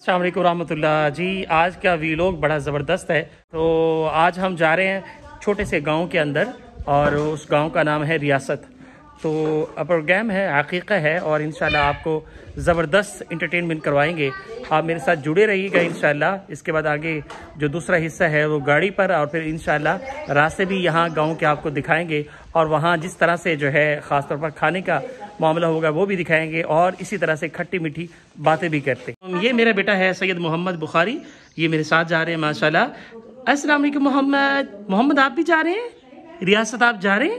अस्सलाम वालेकुम रहमतुल्लाह जी। आज का वीलॉग बड़ा ज़बरदस्त है। तो आज हम जा रहे हैं छोटे से गांव के अंदर और उस गांव का नाम है रियासत। तो प्रोग्राम है अकीक़ा है और इंशाल्लाह आपको ज़बरदस्त इंटरटेनमेंट करवाएंगे। आप मेरे साथ जुड़े रहिएगा इंशाल्लाह। इसके बाद आगे जो दूसरा हिस्सा है वो गाड़ी पर और फिर इंशाल्लाह रास्ते भी यहाँ गांव के आपको दिखाएंगे और वहाँ जिस तरह से जो है ख़ास तौर पर खाने का मामला होगा वो भी दिखाएंगे और इसी तरह से खट्टी मीठी बातें भी करते हैं। ये मेरा बेटा है सैयद मोहम्मद बुखारी, ये मेरे साथ जा रहे हैं माशाल्लाह। अस्सलाम वालेकुम मोहम्मद, आप भी जा रहे हैं रियासत? आप जा रहे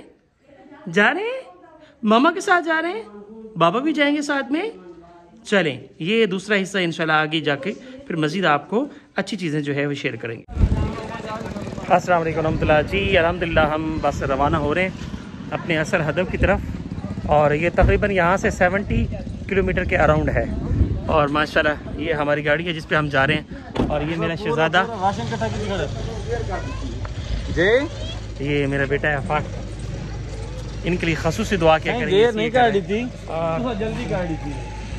हैं मामा के साथ जा रहे हैं, बाबा भी जाएंगे साथ में। चलें, ये दूसरा हिस्सा इंशाल्लाह आगे जाके फिर मज़ीद आपको अच्छी चीज़ें जो है वो शेयर करेंगे। अस्सलाम वालेकुम रहमतुल्लाह जी। अल्हम्दुलिल्लाह हम बस रवाना हो रहे हैं अपने असल हदफ की तरफ और ये तकरीबन यहाँ से 70 किलोमीटर के अराउंड है और माशाल्लाह ये हमारी गाड़ी है जिस पे हम जा रहे हैं। और ये मेरा शहजादा जी, ये मेरा बेटा है अफाक, इनके लिए खसूसी दुआ क्या करेंगे। नहीं काटी थी, जल्दी काटी थी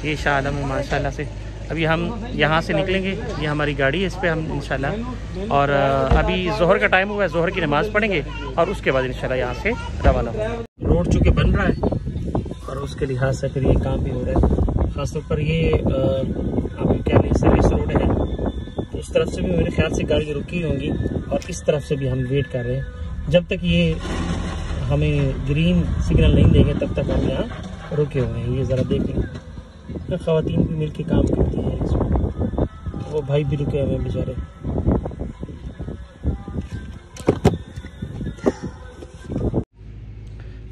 ये शाह आलम है माशाल्लाह से। अभी हम यहाँ से निकलेंगे, ये हमारी गाड़ी है, इस पर हम इंशाल्लाह। और अभी जोहर का टाइम हुआ है, जोहर की नमाज़ पढ़ेंगे और उसके बाद इंशाल्लाह यहाँ से रवाना होंगे। रोड चूँकि बन रहा है और उसके लिहाज से फिर ये काम भी हो रहा है। ख़ासतौर पर ये आप क्या लें सर्विस रोड है, तो उस तरफ से भी मेरे ख्याल से गाड़ी रुकी होंगी और इस तरफ से भी हम वेट कर रहे हैं। जब तक ये हमें ग्रीन सिग्नल नहीं देंगे तब तक हम यहाँ रुके हुए हैं। ये ज़रा देखें, ख़वातीन भी मिल के काम करती हैं इसमें, वो भाई भी रुके हुए बेचारे।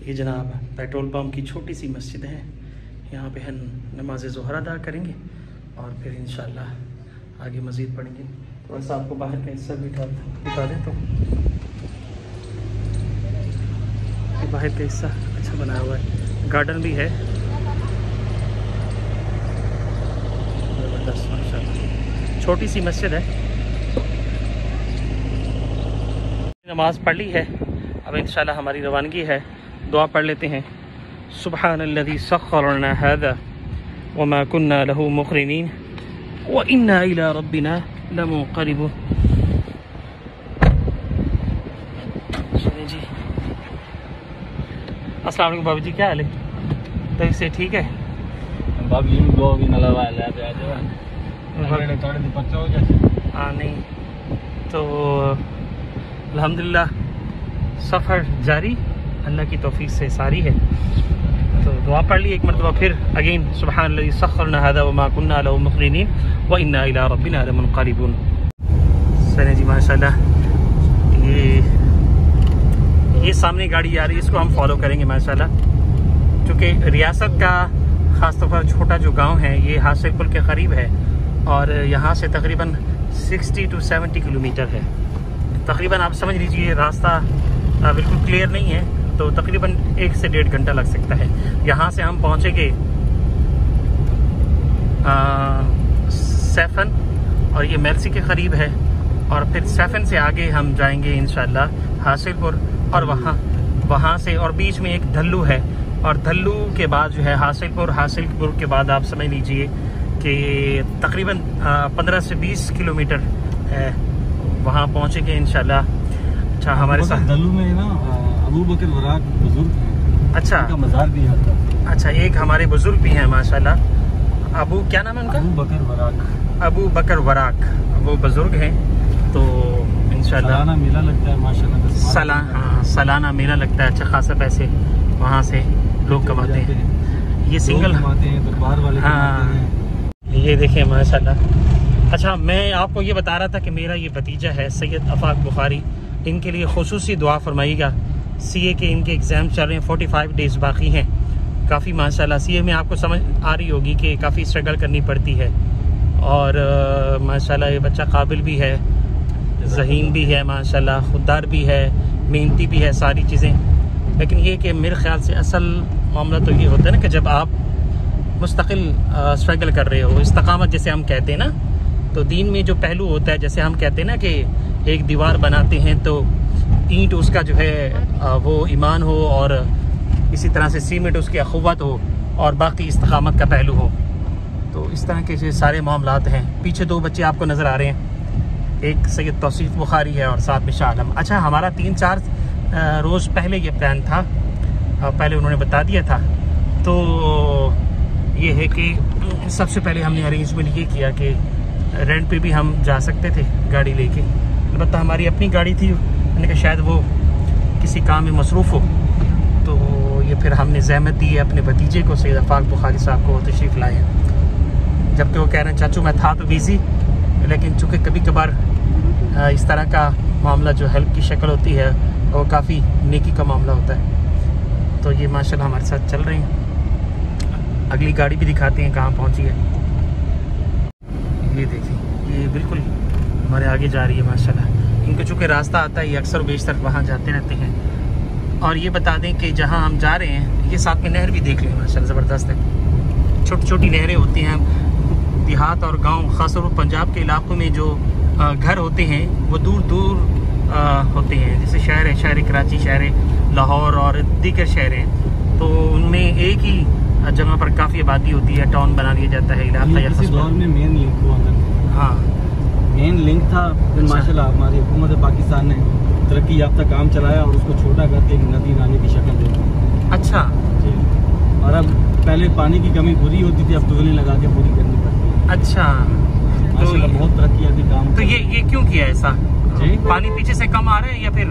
ये जनाब पेट्रोल पंप की छोटी सी मस्जिद है, यहाँ पे हम नमाज ज़ोहर अदा करेंगे और फिर इंशाल्लाह आगे मज़ीद पढ़ेंगे। थोड़ा सा आपको बाहर का हिस्सा भी दिखा दें। तो बाहर का हिस्सा अच्छा बनाया हुआ है, गार्डन भी है ज़बरदस्त माशाल्लाह। छोटी सी मस्जिद है। नमाज पढ़ ली है, अब इंशाल्लाह हमारी रवानगी है। दुआ पढ़ लेते हैं। सुब्हानल्लज़ी सख्खर लना हाज़ा व मा कुन्ना लहू मुक़रिनीन व इन्ना इला रब्बिना लमुक़रिबून। जी अस्सलाम वालेकुम बाबू जी, क्या हाल है? तो इससे ठीक है बाबी दो भी नला वाला है हाँ नहीं तो अल्हम्दुलिल्लाह सफ़र जारी, अल्लाह की तौफीक से सारी है। तो दुआ पढ़ ली एक मरतबा फिर अगेन, सुब्हानल्लज़ी सख्खरना हाज़ा व मा कुन्ना लहू मुक़रिनीन व इन्ना इला रब्बिना लमुनक़लिबून। सने जी माशाल्लाह, ये सामने गाड़ी आ रही है, इसको हम फॉलो करेंगे माशाल्लाह। क्योंकि रियासत का ख़ास तौर पर छोटा जो गांव है ये हासिलपुर के करीब है और यहाँ से तकरीबन 60 to 70 किलोमीटर है तकरीबन। आप समझ लीजिए रास्ता बिल्कुल क्लियर नहीं है, तो तकरीबन 1 से 1.5 घंटा लग सकता है। यहाँ से हम पहुँचेंगे सैफन और ये मेर्सी के करीब है और फिर सैफन से आगे हम जाएंगे इंशाल्लाह हासिलपुर और वहाँ से और बीच में एक धल्लू है और धल्लू के बाद जो है हासिलपुर के बाद आप समझ लीजिए कि तकरीबन 15 से 20 किलोमीटर है, वहाँ पहुँचेंगे इंशाल्लाह। अच्छा हमारे साथ धल्लू में ना अबू बकर वराक बुजुर्ग, अच्छा का मज़ार भी है। अच्छा, एक हमारे बुजुर्ग भी हैं माशाल्लाह। अबू क्या नाम है उनका? अबू बकर वराक, वो बुजुर्ग हैं। तो इंशाल्लाह सालाना मेला लगता है माशाल्लाह, सालाना मेला लगता है, अच्छा खासा पैसे वहाँ से लोग कमाते हैं। ये सिंगल कमाते हैं, दरबार वाले हाँ, ये देखें माशाल्लाह। अच्छा, मैं आपको ये बता रहा था कि मेरा ये भतीजा है सैयद अफाक बुखारी, इनके लिए खुसूसी दुआ फरमाइएगा। सीए के इनके एग्ज़ाम चल रहे हैं, 45 डेज़ बाकी हैं। काफ़ी माशाल्लाह सीए में आपको समझ आ रही होगी कि काफ़ी स्ट्रगल करनी पड़ती है और माशाल्लाह ये बच्चा काबिल भी है, ज़हीन भी है माशाल्लाह, खुददार भी है, मेहनती भी है, सारी चीज़ें। लेकिन ये कि मेरे ख़्याल से असल मामला तो ये होता है ना कि जब आप मुस्तकिल स्ट्रगल कर रहे हो, इस्तकामत जैसे हम कहते हैं ना, तो दीन में जो पहलू होता है, जैसे हम कहते हैं ना कि एक दीवार बनाते हैं तो ईंट उसका जो है वो ईमान हो और इसी तरह से सीमेंट उसकी अखुवत हो और बाकी इस्तकामत का पहलू हो। तो इस तरह के सारे मामलात हैं। पीछे 2 बच्चे आपको नज़र आ रहे हैं, एक सैयद तौसीफ बुखारी है और साथ में शाह आलम। अच्छा, हमारा 3-4 रोज़ पहले ये प्लान था, पहले उन्होंने बता दिया था। तो ये है कि सबसे पहले हमने अरेंजमेंट ये किया कि रेंट पे भी हम जा सकते थे गाड़ी लेके, अलबत्ता हमारी अपनी गाड़ी थी। मैंने कहा शायद वो किसी काम में मसरूफ़ हो, तो ये फिर हमने ज़हमत दी है अपने भतीजे को, सैयद आफाक बुखारी साहब को तशरीफ़ लाए हैं। जबकि वो कह रहे हैं चाचू मैं था तो बिज़ी, लेकिन चूँकि कभी कभार इस तरह का मामला जो हेल्प की शक्ल होती है वो काफ़ी नेकी का मामला होता है। तो ये माशाल्लाह हमारे साथ चल रहे हैं। अगली गाड़ी भी दिखाते हैं कहाँ पहुँची है। ये देखिए, ये बिल्कुल हमारे आगे जा रही है माशाल्लाह। इनको चूँकि रास्ता आता है, ये अक्सर बेशतर वहाँ जाते रहते हैं। और ये बता दें कि जहाँ हम जा रहे हैं, ये साथ में नहर भी देख लें माशाल्लाह, ज़बरदस्त है। छोटी छोटी नहरें होती हैं। देहात और गांव, ख़ासतौर पर पंजाब के इलाकों में जो घर होते हैं वो दूर दूर होते हैं। जैसे शहर कराची, शहर लाहौर और दीगर शहर हैं, तो उनमें एक ही जगह पर काफ़ी आबादी होती है, टाउन बना दिया जाता है इलाका या किसी दौर में मेन लिंक हुआ। हाँ, मेन लिंक था। फिर माशाल्लाह हमारी हुकूमत पाकिस्तान ने तरक्की याफ्ता काम चलाया और उसको छोटा करके एक नदी नाले की शक्ल दे दी। अच्छा जी। और अब पहले पानी की कमी पूरी होती थी, अब ट्यूबवेल लगा के पूरी करनी पड़ती है। अच्छा, तो बहुत तरक्की काम। तो ये क्यों किया ऐसा? जी, पानी पीछे से कम आ रहे हैं या फिर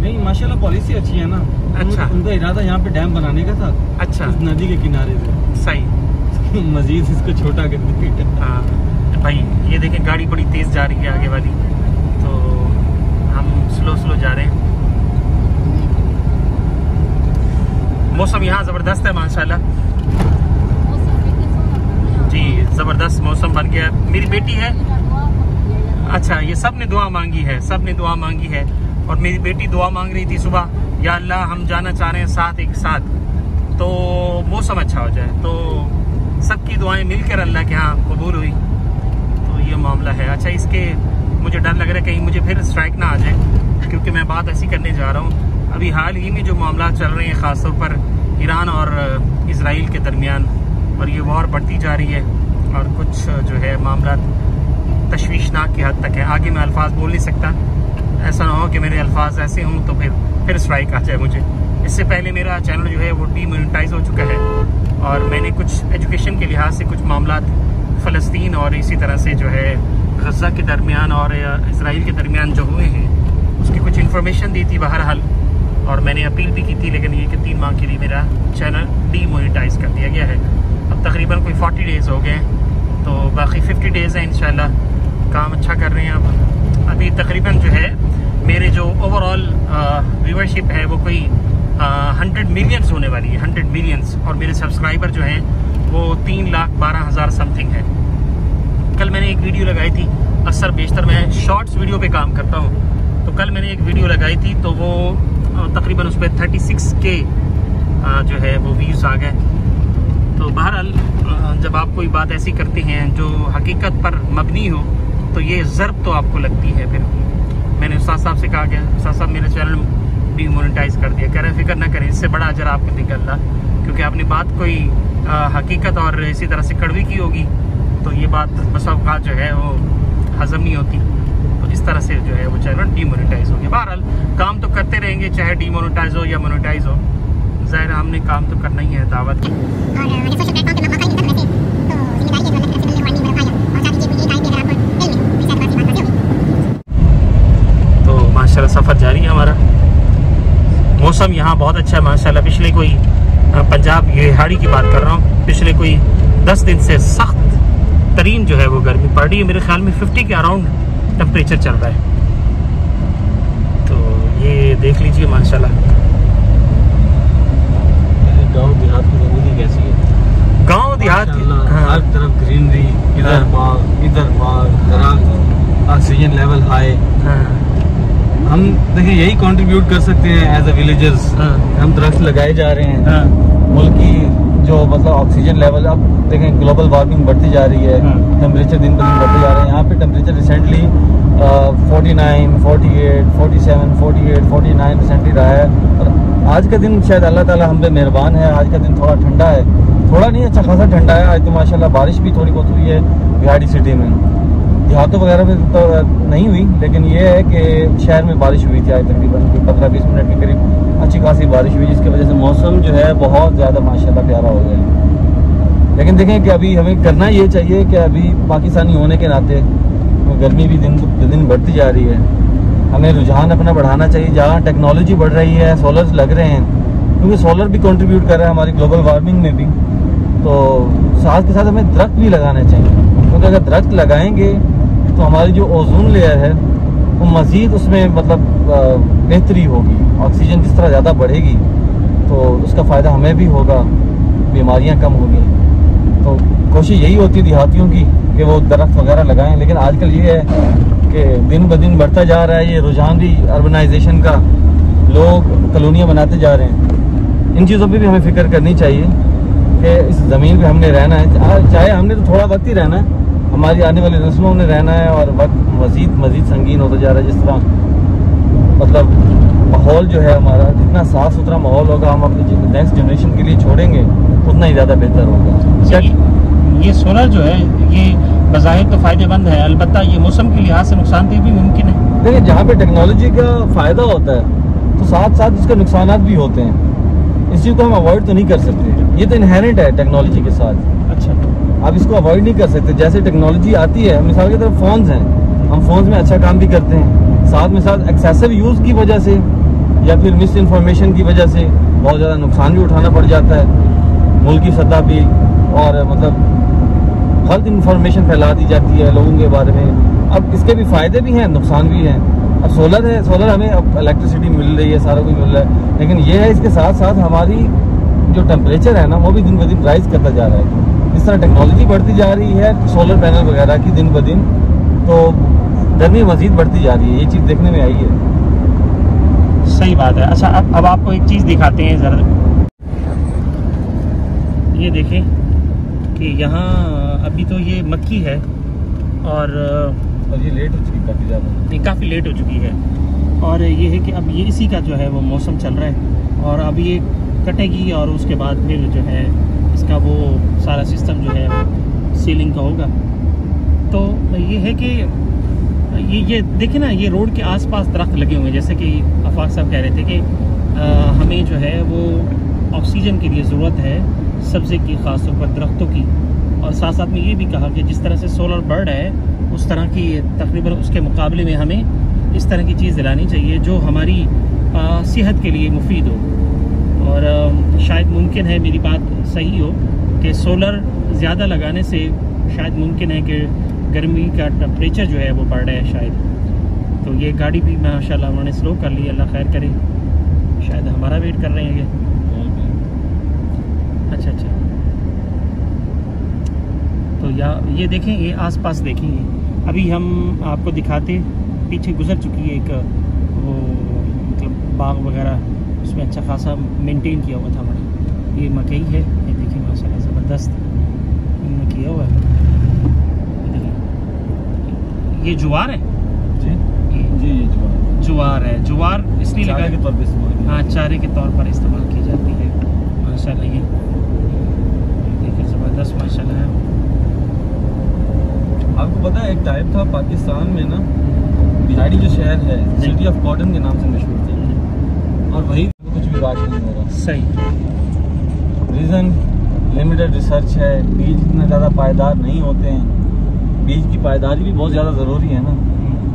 नहीं? माशाल्लाह पॉलिसी अच्छी है ना। अच्छा, उनका इरादा यहाँ पे डैम बनाने का था। अच्छा, इस नदी के किनारे पे सही। मजीद इसको छोटा कर देंगे। हाँ भाई, ये देखें गाड़ी बड़ी तेज जा रही है आगे वाली, तो हम स्लो जा रहे हैं। मौसम यहाँ ज़बरदस्त है माशाल्लाह जी, ज़बरदस्त मौसम बन गया। मेरी बेटी है, अच्छा, ये सब ने दुआ मांगी है, और मेरी बेटी दुआ मांग रही थी सुबह, या अल्लाह हम जाना चाह रहे हैं साथ, एक साथ, तो मौसम अच्छा हो जाए। तो सबकी दुआएं मिलकर अल्लाह के यहाँ कबूल हुई। तो ये मामला है। अच्छा, इसके मुझे डर लग रहा है कहीं मुझे फिर स्ट्राइक ना आ जाए, क्योंकि मैं बात ऐसी करने जा रहा हूँ। अभी हाल ही में जो मामला चल रहे हैं ख़ासतौर पर ईरान और इजराइल के दरमियान, और ये वॉर बढ़ती जा रही है, और कुछ जो है मामला तशवीशनाक की हद तक है। आगे मैं अल्फाज बोल नहीं सकता, ऐसा ना हो कि मेरे अल्फाज ऐसे हों तो फिर स्ट्राइक आ जाए मुझे। इससे पहले मेरा चैनल जो है वो डीमोनेटाइज हो चुका है, और मैंने कुछ एजुकेशन के लिहाज से कुछ मामला फ़लस्तीन और इसी तरह से जो है गज़ा के दरमियान और इजराइल के दरमियान जो हुए हैं उसकी कुछ इन्फॉर्मेशन दी थी बहरहाल, और मैंने अपील भी की थी, लेकिन ये कि 3 माह के लिए मेरा चैनल डीमोनेटाइज कर दिया गया है। अब तकरीबन कोई 40 डेज़ हो गए, तो बाकी 50 डेज़ हैं। इंशाल्लाह काम अच्छा कर रहे हैं। अब अभी तकरीबन जो है मेरे जो ओवरऑल व्यूअरशिप है वो कोई 100 मिलियंस होने वाली है, 100 मिलियंस, और मेरे सब्सक्राइबर जो हैं वो 3,12,000 समथिंग है। कल मैंने एक वीडियो लगाई थी, अक्सर बेशतर मैं शॉर्ट्स वीडियो पे काम करता हूँ, तो कल मैंने एक वीडियो लगाई थी, तो वो तकरीबन उस पर 36K जो है वो व्यूज़ आ गए। तो बहरहाल जब आप कोई बात ऐसी करते हैं जो हकीकत पर मबनी हो, तो ये ज़र्ब तो आपको लगती है। फिर मैंने उस्ताद साहब से कहा कि उस्ताद साहब मेरा चैनल डीमोनेटाइज कर दिया। कह रहे फिक्र ना करें, इससे बड़ा अजर आपको देगा अल्लाह, क्योंकि आपने बात कोई हकीकत और इसी तरह से कड़वी की होगी, तो ये बात बस औक़ात जो है वो हज़म नहीं होती। तो इस तरह से जो है वो चैनल डीमोनेटाइज हो गया। बहरहाल काम तो करते रहेंगे, चाहे डीमोनेटाइज हो या मोनेटाइज हो, ज़ाहिर हमने काम तो करना ही है दावत। तो माशाल्लाह सफ़र जारी है हमारा। मौसम यहाँ बहुत अच्छा है माशाल्लाह। पिछले कोई पंजाब ये हाड़ी की बात कर रहा हूँ, पिछले कोई 10 दिन से सख्त तरीन जो है वो गर्मी पड़ रही है। मेरे ख्याल में 50 के अराउंड टेम्परेचर चल रहा है। तो ये देख लीजिए माशाल्लाह। गांव देहात की ज़िंदगी कैसी है? गांव देहात हर तरफ ग्रीनरी, इधर बाग, इधर बाग, दरख्त, ऑक्सीजन लेवल हाई। हम देखिए यही कंट्रीब्यूट कर सकते हैं एज अ विलेजर्स। हम दरख्त लगाए जा रहे हैं। मुल्क की जो मतलब ऑक्सीजन लेवल, अब देखें ग्लोबल वार्मिंग बढ़ती जा रही है, टेम्परेचर दिन ब दिन बढ़ते जा रहे हैं। यहाँ पे टेम्परेचर रिसेंटली 49, 48, 47, 48, 49% ही रहा है। और आज का दिन शायद अल्लाह ताला हम पे मेहरबान है, आज का दिन थोड़ा ठंडा है, थोड़ा नहीं, अच्छा खासा ठंडा है आज तो माशाल्लाह। बारिश भी थोड़ी बहुत हुई है बिहाड़ी सिटी में, देहातों वगैरह में तो नहीं हुई, लेकिन ये है कि शहर में बारिश हुई थी आज तकरीबन 15-20 मिनट के करीब अच्छी खासी बारिश हुई, जिसकी वजह से मौसम जो है बहुत ज़्यादा माशाल्लाह प्यारा हो गया। लेकिन देखें कि अभी हमें करना ये चाहिए कि अभी पाकिस्तानी होने के नाते गर्मी भी दिन दिन बढ़ती जा रही है, हमें रुझान अपना बढ़ाना चाहिए। जहाँ टेक्नोलॉजी बढ़ रही है, सोलर लग रहे हैं, क्योंकि सोलर भी कंट्रीब्यूट कर रहा है हमारी ग्लोबल वार्मिंग में भी, तो साथ के साथ हमें दरख्त भी लगाने चाहिए, क्योंकि अगर दरख्त लगाएंगे तो हमारी जो ओजोन लेयर है वो मज़ीद उसमें मतलब बेहतरी होगी, ऑक्सीजन जिस तरह ज़्यादा बढ़ेगी तो उसका फ़ायदा हमें भी होगा, बीमारियां कम होगी। तो कोशिश यही होती है देहातियों की कि वो दरख्त वगैरह लगाएं। लेकिन आजकल ये है कि दिन ब दिन बढ़ता जा रहा है ये रुझान भी अर्बनाइजेशन का, लोग कॉलोनियाँ बनाते जा रहे हैं। इन चीज़ों पे भी हमें फ़िक्र करनी चाहिए कि इस ज़मीन पे हमने रहना है, चाहे हमने तो थोड़ा वक्त ही रहना है, हमारी आने वाली नस्लों ने रहना है, और वक्त मज़ीद संगीन होता जा रहा है। जिस तरह मतलब माहौल जो है हमारा, जितना साफ़ सुथरा माहौल होगा हम अपनी नेक्स्ट जनरेशन के लिए छोड़ेंगे उतना ही ज़्यादा बेहतर होगा। ये सोलर जो है ये बज़ाहिर तो फ़ायदेमंद है, अलबत्ता ये मौसम के लिहाज से नुकसानदेह भी मुमकिन है। देखिए, जहाँ पे टेक्नोलॉजी का फ़ायदा होता है तो साथ साथ उसके नुकसानात भी होते हैं, इस चीज़ को हम अवॉइड तो नहीं कर सकते, ये तो इनहेरेंट है टेक्नोलॉजी के साथ। अच्छा, आप इसको अवॉइड नहीं कर सकते। जैसे टेक्नोलॉजी आती है, मिसाल की तरफ फ़ोन्स हैं, हम फ़ोन्स में अच्छा काम भी करते हैं, साथ में साथ एक्सेसिव यूज़ की वजह से या फिर मिस इन्फॉर्मेशन की वजह से बहुत ज़्यादा नुकसान भी उठाना पड़ जाता है मुल्क की सतह पे, और मतलब गलत इन्फॉर्मेशन फैला दी जाती है लोगों के बारे में। अब इसके भी फ़ायदे भी हैं, नुकसान भी हैं। अब सोलर है, सोलर हमें अब इलेक्ट्रिसिटी मिल रही है, सारा कुछ मिल रहा है, लेकिन ये है इसके साथ साथ हमारी जो टेम्परेचर है ना वो भी दिन ब दिन राइज करता जा रहा है। इस तरह टेक्नोलॉजी बढ़ती जा रही है, सोलर पैनल वगैरह की दिन ब दिन, तो गर्मी मज़ीद बढ़ती जा रही है, ये चीज़ देखने में आई है। सही बात है। अच्छा, अब आपको एक चीज़ दिखाते हैं ज़रा, ये देखें कि यहाँ अभी तो ये मक्की है और ये लेट हो चुकी काफ़ी ज़्यादा, नहीं काफ़ी लेट हो चुकी है, और ये है कि अब ये इसी का जो है वो मौसम चल रहा है, और अब ये कटेगी और उसके बाद फिर जो है इसका वो सारा सिस्टम जो है सीलिंग का होगा। तो ये है कि ये देखें ना, ये रोड के आसपास दरख्त लगे हुए हैं, जैसे कि आफाक साहब कह रहे थे कि हमें जो है वो ऑक्सीजन के लिए ज़रूरत है सब्ज़े की, ख़ास तौर पर दरख्तों की, और साथ साथ में ये भी कहा कि जिस तरह से सोलर बढ़ है उस तरह की तकरीबन उसके मुकाबले में हमें इस तरह की चीज़ दिलानी चाहिए जो हमारी सेहत के लिए मुफीद हो। और शायद मुमकिन है, मेरी बात सही हो, कि सोलर ज़्यादा लगाने से शायद मुमकिन है कि गर्मी का टेम्परेचर जो है वो बढ़ रहा है शायद। तो ये गाड़ी भी माशाल्लाह उन्होंने स्लो कर ली, अल्लाह खैर करे, शायद हमारा वेट कर रहे हैं ये। अच्छा, तो ये देखें, ये आसपास देखें, अभी हम आपको दिखाते, पीछे गुजर चुकी है एक वो मतलब बाग वगैरह, उसमें अच्छा खासा मेंटेन किया हुआ था हमारा। ये मकई है, ये देखिए माशाल्लाह ज़बरदस्त इन्होंने किया हुआ है। ये ज्वार है जी, ये ज्वार है। ज्वार इसलिए लगा के तौर पे, हाँ, चारे के तौर पर इस्तेमाल की जाती है माशाल्लाह। ये देखिए ज़बरदस्त माशाल्लाह है। आपको पता है एक टाइप था पाकिस्तान में ना, बिहाड़ी जो शहर है सिटी ऑफ कॉटन के नाम से मशहूर थी, और वही कुछ भी बात नहीं हो रहा। सही रीज़न लिमिटेड रिसर्च है, बीज इतने ज़्यादा पायदार नहीं होते हैं, बीज की पायदारी भी बहुत ज़्यादा ज़रूरी है ना।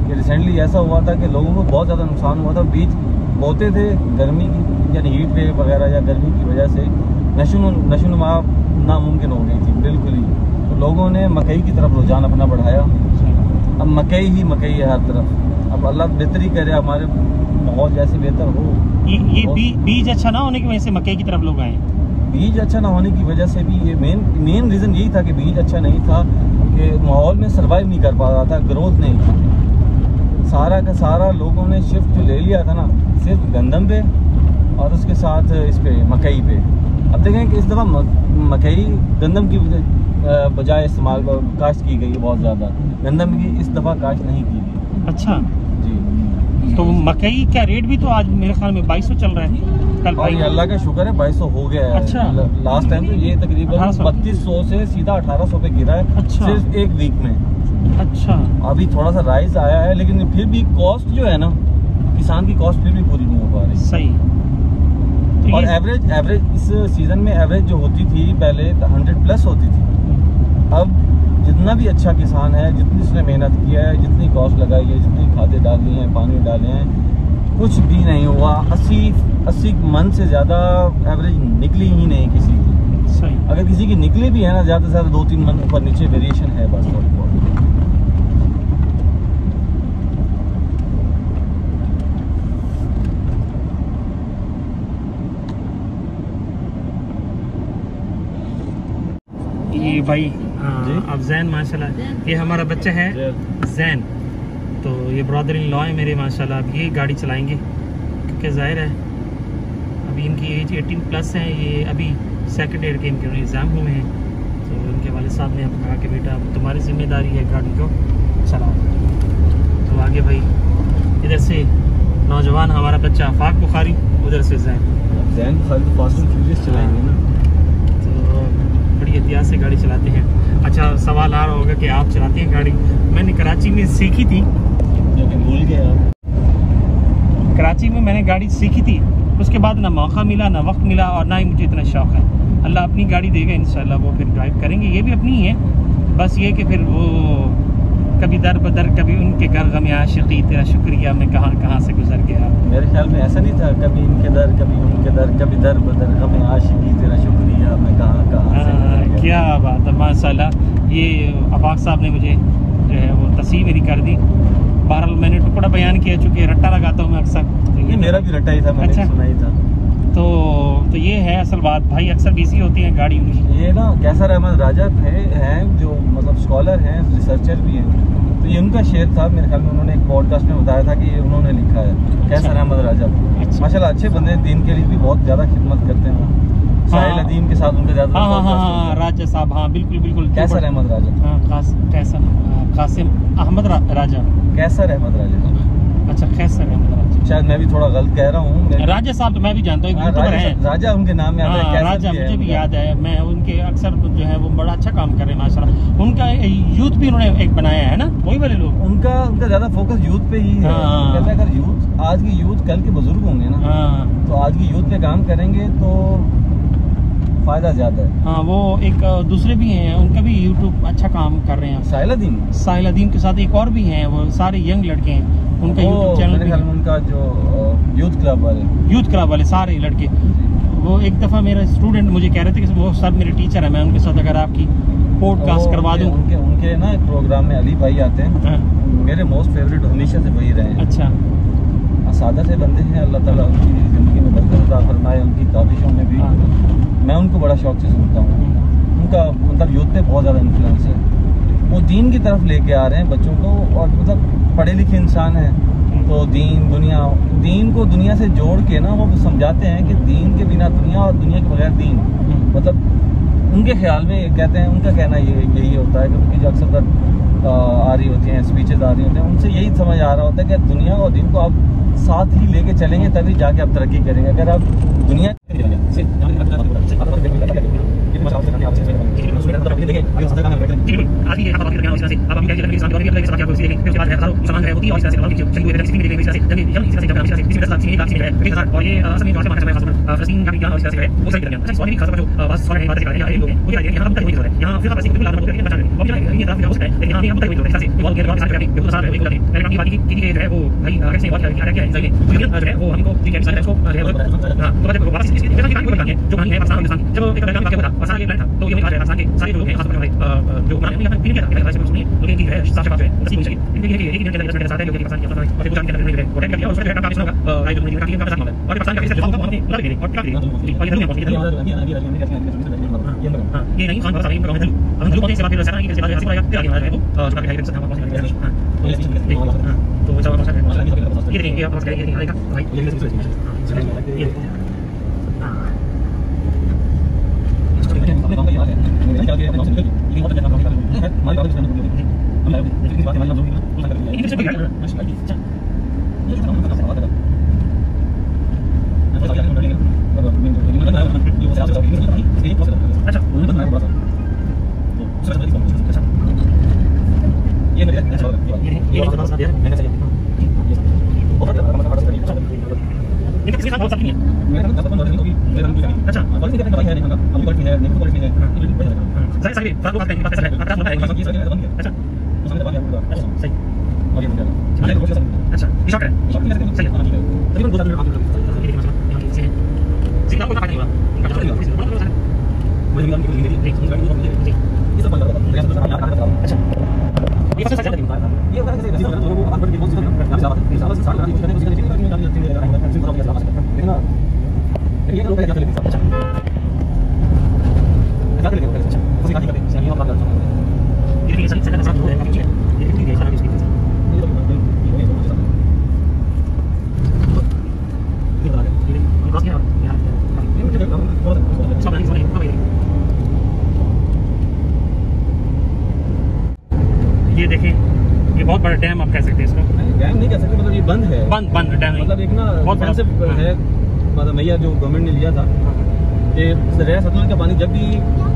कि रिसेंटली ऐसा हुआ था कि लोगों को बहुत ज़्यादा नुकसान हुआ था, बीज बोते थे गर्मी की यानी हीट वेव वगैरह या गर्मी की वजह से नशोनुमा नामुमकिन हो गई थी बिल्कुल ही, तो लोगों ने मकई की तरफ रुझान अपना बढ़ाया। अब मकई ही मकई है हर तरफ। अब अल्लाह बेहतरी करे, हमारे माहौल जैसे बेहतर हो। ये बीज अच्छा ना होने की वजह से मकई की तरफ लोग आए। बीज अच्छा ना होने की वजह से भी ये मेन रीज़न यही था कि बीज अच्छा नहीं था, कि माहौल में सर्वाइव नहीं कर पा रहा था, ग्रोथ नहीं थी। सारा का सारा लोगों ने शिफ्ट जो ले लिया था ना सिर्फ गंदम पे और उसके साथ इस पे मकई पे। अब देखें कि इस दफ़ा मकई गंदम की बजाय इस्तेमाल काश्त की गई है बहुत ज़्यादा, गंदम की इस दफ़ा काश्त नहीं की गई। अच्छा जी, तो मकई का रेट भी तो आज मेरे ख्याल में 2200 चल रहा है कल भाई। अल्लाह का शुक्र है 2200 हो गया है। अच्छा। लास्ट टाइम तो ये तकरीबन 3200 से सीधा 1800 पे गिरा है। अच्छा। सिर्फ एक वीक में। अच्छा। अभी थोड़ा सा राइज आया है, लेकिन फिर भी कॉस्ट जो है ना, किसान की कॉस्ट फिर भी पूरी नहीं हो पा रही। सही। तो और एवरेज इस सीजन में एवरेज जो होती थी पहले 100 प्लस होती थी। अब जितना भी अच्छा किसान है, जितनी उसने मेहनत किया है, जितनी कॉस्ट लगाई है, जितनी खादें डाली हैं, पानी डाले हैं, कुछ भी नहीं हुआ। 80 मन से ज़्यादा एवरेज निकली ही नहीं किसी की। सही। अगर किसी की निकली भी है ना, ज़्यादा से ज़्यादा 2-3 मन ऊपर नीचे वेरिएशन है बस। ये भाई अब जैन माशाल्लाह, ये हमारा बच्चा है जैन। तो ये ब्रदर इन लॉ है मेरे माशाल्लाह। अब ये गाड़ी चलाएंगे क्योंकि जाहिर है अभी इनकी एज 18 प्लस है। ये अभी सेकंड ईयर के इनके एग्ज़ाम हुए हैं। तो इनके वाले साहब ने अब कहा कि बेटा अब तुम्हारी जिम्मेदारी है गाड़ी को चलाओ। तो आगे भाई इधर से नौजवान हमारा बच्चा आफाक बुखारी, उधर से जैन फास्ट एंड फ्यूरियस चलाएंगे ना, बड़ी एहतियात से गाड़ी चलाते हैं। अच्छा, सवाल आ रहा होगा कि आप चलाते हैं गाड़ी। मैंने कराची में सीखी थी, लेकिन भूल गया। कराची में मैंने गाड़ी सीखी थी, उसके बाद ना मौका मिला, ना वक्त मिला, और ना ही मुझे इतना शौक़ है। अल्लाह अपनी गाड़ी देगा इंशाल्लाह, वो फिर ड्राइव करेंगे। ये भी अपनी ही है, बस ये कि फिर वो कभी दर बदर, कभी उनके घर गम आशिकी, तेरा शुक्रिया मैं कहाँ कहाँ से गुजर गया। मेरे ख्याल में ऐसा नहीं था, कभी इनके दर, कभी उनके दर, कभी दर बदर, गम आशिकी, तेरा शुक्रिया मैं कहाँ कहाँ से गुजर गया। क्या बात है माशाल्लाह। ये आफाक साहब ने मुझे जो है वो तस्वीर मेरी कर दी। बहरहाल मैंने टुकड़ा बयान किया, चूँकि रट्टा लगाता हूँ मैं अक्सर। ये मेरा भी रट्टा ही था, मैंने सुना ही था। तो ये है असल बात भाई, अक्सर बिजी होती है गाड़ी उनकी। ये ना कैसर अहमद राजा थे, हैं जो मतलब स्कॉलर हैं, रिसर्चर भी हैं। तो ये उनका शेर था, मेरे ख्याल में उन्होंने एक पॉडकास्ट में बताया था कि ये उन्होंने लिखा है। कैसर अहमद राजा माशाल्लाह अच्छे बंदे, दीन के लिए भी बहुत ज़्यादा खिदमत करते हैं। साहिल अदीम के साथ उनका ज़्यादा। हाँ राजा साहब, हाँ बिल्कुल बिल्कुल। कैसर अहमद राजा, हाँ कासिम अहमद राजा, कैसर अहमद राजा। अच्छा कैसर अहमद राजा, शायद मैं भी थोड़ा गलत कह रहा हूँ। राजा साहब तो मैं भी जानता हूँ, राजा उनके नाम में आता है। राजा मुझे भी याद है, मैं उनके अक्सर जो है वो बड़ा अच्छा काम कर रहे हैं माशाल्लाह। उनका यूथ भी उन्होंने एक बनाया है ना, वही वाले लोग। उनका ज्यादा फोकस यूथ पे ही है। कहते हैं अगर यूथ, आज की यूथ कल के बुजुर्ग होंगे ना, तो आज की यूथ पे काम करेंगे तो फायदा ज्यादा है। हाँ, वो एक दूसरे भी हैं, उनका भी यूट्यूब अच्छा काम कर रहे हैं। साहिल अदीम के साथ एक और भी हैं, वो सारे यंग लड़के हैं। उनका यूट्यूब चैनल मेरे ख्याल में उनका जो यूथ क्लब वाले सारे लड़के। वो एक दफ़ा मेरा स्टूडेंट मुझे कह रहे थे कि वो सब मेरे टीचर है, मैं उनके साथ अगर आपकी पॉडकास्ट करवा दूँ। उनके ना एक प्रोग्राम में अली भाई आते हैं, मेरे मोस्ट फेवरेट हमेशा से वही रहे हैं। अच्छा, सादा से बंदे हैं, अल्लाह ताला उनकी ज़िंदगी में बरकत अता फरमाए। उनकी काविशों में भी मैं उनको बड़ा शौक से सुनता हूँ। उनका मतलब यूथ पे बहुत ज़्यादा इन्फ्लुएंस है। वो दीन की तरफ लेके आ रहे हैं बच्चों को, और मतलब पढ़े लिखे इंसान हैं तो दीन को दुनिया से जोड़ के ना वो समझाते हैं कि दीन के बिना दुनिया और दुनिया के बगैर दीन। मतलब उनके ख्याल में कहते हैं, उनका कहना यही होता है कि उनकी जो अक्सर आ रही होती हैं, स्पीचेस आ रही होती हैं, उनसे यही समझ आ रहा होता है कि दुनिया और दीन को आप साथ ही लेके चलेंगे तभी जाके आप तरक्की करेंगे। अगर आप दुनिया ये नहीं खान बाबा साहब हम लोग से बात कर रहे हैं कि बात है फिर आगे बढ़ा है वो जो बाकी है सब हम तो सब हम ये देखिए आप समझ गए ये आएगा भाई ये ये देखिए, ये बहुत बड़ा डैम आप कह सकते हैं इसको। डैम नहीं कह सकते, मतलब ये बंद है, बंद डैम नहीं, मतलब एक ना बहुत बड़ा है, मतलब मैया जो गवर्नमेंट ने लिया था कि दरिया सतलुज का पानी जब भी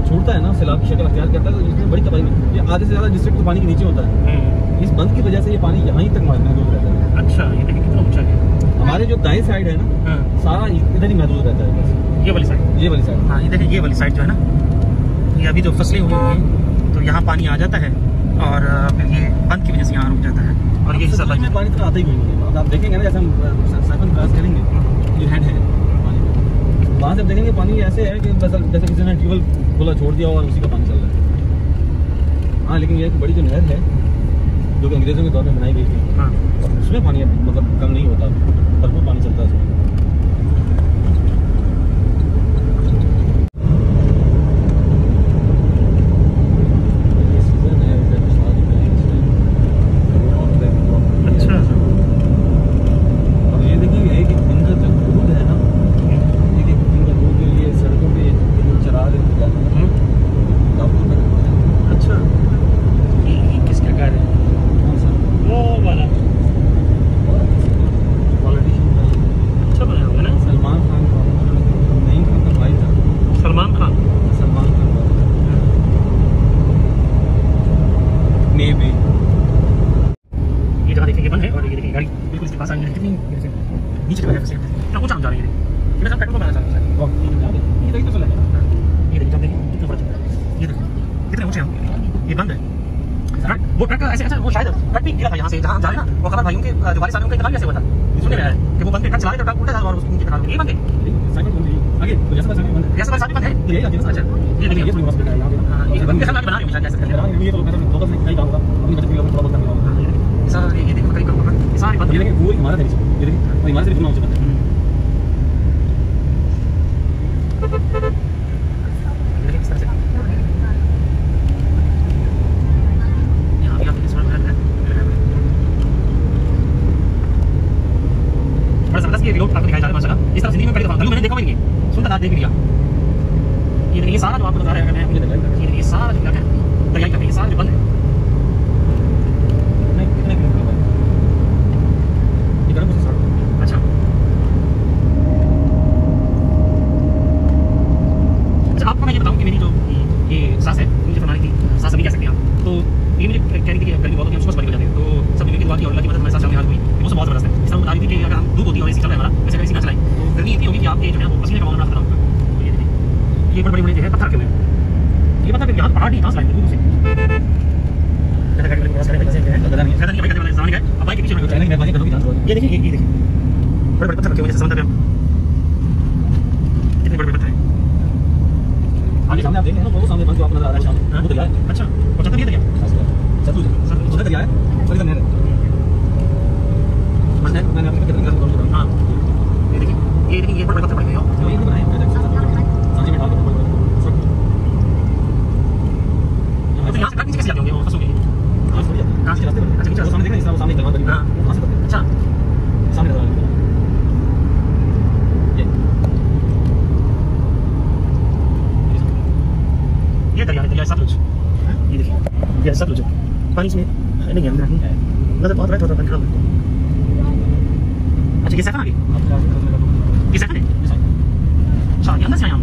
छूटता है ना, सैलाब की शक्ल अख्तियार करता है, तो इसमें बड़ी तबाही में ये आधे से ज्यादा डिस्ट्रिक्ट तो पानी के नीचे होता है। इस बंद की वजह से ये पानी यहाँ तक महदूद रहता है। अच्छा, ये देखिए कितना ऊंचा है। हमारे जो दाएं साइड है ना, सारा इधर ही महदूद रहता है बस। ये वाली साइड, ये वाली साइड, हाँ, ये देखिए, ये वाली साइड जो है ना, ये अभी जो फसलें हुई हैं तो यहाँ पानी आ जाता है और फिर ये बंद की वजह से यहाँ रुक जाता है। और ये हिस्सा में पानी तो आता ही नहीं है। आप देखेंगे ना, जैसे हम साइफन क्रॉस करेंगे, ये हैंड है पानी, वहाँ से देखेंगे पानी ऐसे है कि जैसे किसी ने ट्यूबवेल खोला छोड़ दिया और उसी का पानी चल रहा है। हाँ, लेकिन ये एक बड़ी जो नहर है जो कि अंग्रेजों के दौर में बनाई गई थी, हाँ, उसमें पानी मतलब कम नहीं होता, भरपूर पानी चलता है उसमें। वो ट्रक ऐसे, अच्छा, वो शायद ट्रक भी गिरा था यहाँ से, जहाँ हम जा रहे हैं ना, वो खबर भाइयों के जो वाले साहब उनका इंतकाल कैसे हुआ था, सुनने में आया कि वो बंदे ट्रक चला रहे थे, ट्रक उल्टा था और उसकी इंतकाल हो गई। ये बंदे आगे रियासत साहब बंद है। अच्छा, ये देखिए, ये हॉस्पिटल है यहाँ पे, हां, ये बंदे सब बना रहे हैं शायद, ऐसे ये तो लोकल से कहीं काम होगा, अपनी बचत के लिए थोड़ा बहुत करना होगा। सर ये देखो कहीं करूंगा, ये सारी बंद, ये देखिए वो इमारत है नीचे, ये देखिए वो इमारत से कितना ऊंचा है। ये रोड आपको दिखाया जा रहा है माशाल्लाह, इस तरफ जिंदगी में पहली दफा गलू मैंने देखा भी नहीं है, सुनता था देख भी लिया। ये देखिए सारा जो आपको बता रहे हैं, मुझे ये देखिए सारा जो इलाका है दरियाई का, ये सारा जो बंद है। नहीं कितने किलोमीटर ये गर्म से सारा। अच्छा अच्छा, आपको मैं ये बताऊं कि मेरी जो ये सास है, मुझे फरमानी थी, सास अभी कह सकते हैं आप, तो ये मुझे कह रही थी कि गर्मी बहुत होती है, हम सुबह बड़ी हो जाते हैं, तो सब मेरी दुआ की और अल्लाह की मदद हमारे साथ हाल हुई, वो सब बहुत ज़बरदस्त है। इस तरह बता रही थी कि अगर हम धूप होती है और एसी चल रहा है हमारा, वैसे एसी ना चलाएं तो गर्मी इतनी होगी कि आपके जो है वो पसीने का मामला खतरा होगा। तो ये देखिए, ये बड़े बड़े जो है पत्थर के हुए, ये पत्थर यहाँ पहाड़ नहीं, कहाँ से लाए दूर से, जैसे गाड़ी वाले क्रॉस करें वैसे है, पता नहीं भाई कहते वाले सामने गए, अब बाइक के पीछे नहीं, मैं बाइक करूँगी जान। ये देखिए, ये देखिए बड़े बड़े पत्थर रखे हुए, जैसे समंदर में कितने बड़े बड़े पत्थर हैं। आगे सामने आप देख रहे हैं ना, वो सामने बंद जो आपको नजर आ रहा है सामने, वो दरिया है। अच्छा, और चतुर ये दरिया, चतुर दरिया है, सॉरी का नहर है, बस है। मैंने आपको कितनी गलत बोल रहा हूं। हां, ये देखिए ये बड़े पत्थर पड़ गए हो, तो ये बनाए हैं सांची में डाल के सब। तो यहां से ट्रक नीचे कैसे जाते होंगे वो फंसों के लिए? हां, सही है, कहां से रास्ते पर? अच्छा, नीचे सामने देख रहे हैं, सामने कलमान बनी है, हां, वहां से करते हैं। अच्छा, सामने नजर आ रहा है ये दरिया सतलुज, ये देखिए ये सतलुज, पानी इसमें नहीं है, अंदर नहीं है, मतलब बहुत रात होता है, अच्छा किस आगे किस आगे अच्छा ये अंदर से आए हम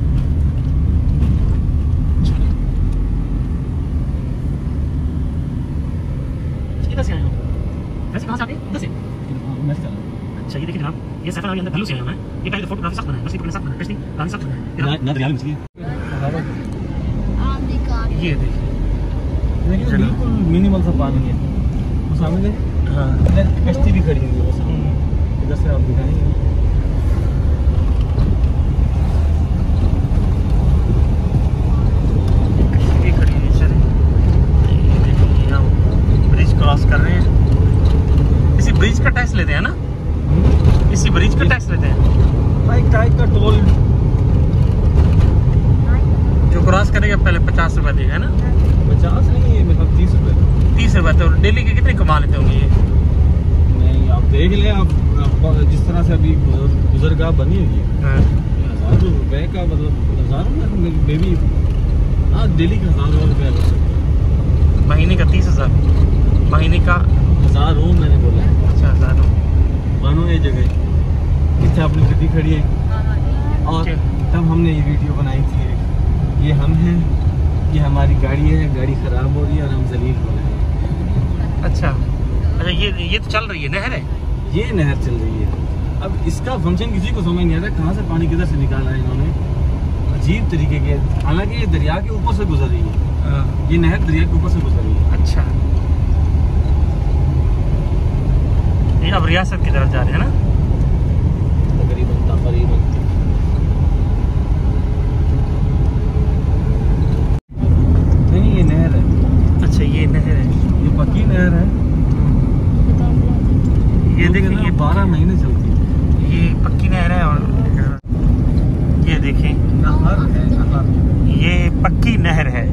इधर से आए हम वैसे कहाँ से आते इधर से अच्छा ये देखिए जनाब ये सफर अभी अंदर भल्लू से आया है ये पहले फोटोग्राफी सख्त बनाया बस ये पकड़ना सख्त बनाया नहीं गाने सख्त बनाया ना दरिया में ये देखिए बिल्कुल मिनिमल सा पानी है वो सामने हाँ कश्ती भी खड़ी हुई है इधर से आप दिखाएंगे कश्ती भी खड़ी हुई चले ये देखिए हम ब्रिज क्रॉस कर रहे हैं इसी ब्रिज का टैक्स लेते हैं ना इसी ब्रिज का टैक्स लेते हैं एक टाइप का टोल जो क्रॉस करेगा पहले 50 रुपये देगा है ना 50 नहीं है मतलब 30 रुपये 30 रुपये तो डेली के कितने कमा लेते होंगे ये नहीं आप देख लें आप जिस तरह से अभी गुजरगाह बनी हुई है हाँ 1000 रुपये का मतलब 1000 में भी हाँ डेली का 1000 रुपये लग सकता है महीने का 30,000 महीने का 1000 हो मैंने बोला अच्छा 1000 मानो ये जगह कितने अपनी गड्डी खड़ी है और तब हमने ये वीडियो बनाई थी ये हम हैं ये हमारी गाड़ी है गाड़ी ख़राब हो रही है और हम जलील हो रहे हैं अच्छा अच्छा ये तो चल रही है नहर है ये नहर चल रही है अब इसका फंक्शन किसी को समझ नहीं आता कहाँ से पानी किधर से निकाला है इन्होंने अजीब तरीके के हालांकि ये दरिया के ऊपर से गुजर रही है ये नहर दरिया के ऊपर से गुजर रही है अच्छा ये अब रियासत की तरफ जा रहे हैं ना तकरीबन नहीं ये नहर है अच्छा ये नहर है ये पक्की नहर है ये देखिए ये 12 महीने चलती है ये पक्की नहर है और ये देखिए नहर है नहर ये पक्की नहर है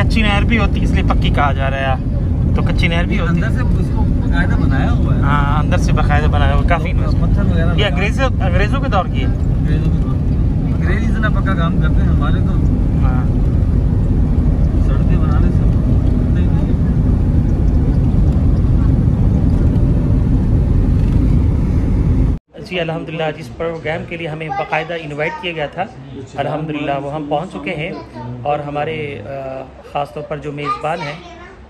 कच्ची नहर भी होती है इसलिए पक्की कहा जा रहा है तो कच्ची नहर भी होती है अंदर से उसको बाकायदा बनाया हुआ है हाँ अंदर से बाकायदा बनाया हुआ काफी पत्थर वगैरह ये अंग्रेजों के दौर की है अंग्रेज इतना पक्का काम करते हैं हमारे तो हाँ सड़कें बनाने से जी अल्हम्दुलिल्लाह जिस प्रोग्राम के लिए हमें बाकायदा इनवाइट किया गया था अल्हम्दुलिल्लाह वो हम पहुंच चुके हैं और हमारे ख़ास तौर पर जो मेज़बान हैं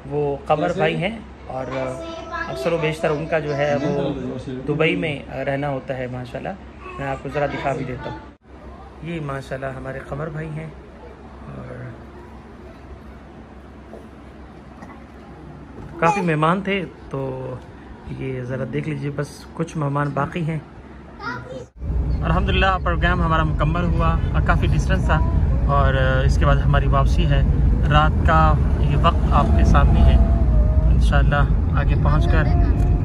वो कमर भाई हैं और अक्सर व बेशतर उनका जो है वो दुबई में रहना होता है माशाल्लाह मैं आपको ज़रा दिखा भी देता हूँ ये माशाल्लाह हमारे कमर भाई हैं और काफ़ी मेहमान थे तो ये ज़रा देख लीजिए बस कुछ मेहमान बाकी हैं अल्हम्दुलिल्लाह प्रोग्राम हमारा मुकम्मल हुआ और काफ़ी डिस्टेंस था और इसके बाद हमारी वापसी है रात का ये वक्त आपके सामने है इंशाल्लाह आगे पहुंचकर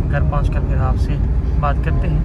घर पहुंचकर फिर आपसे बात करते हैं।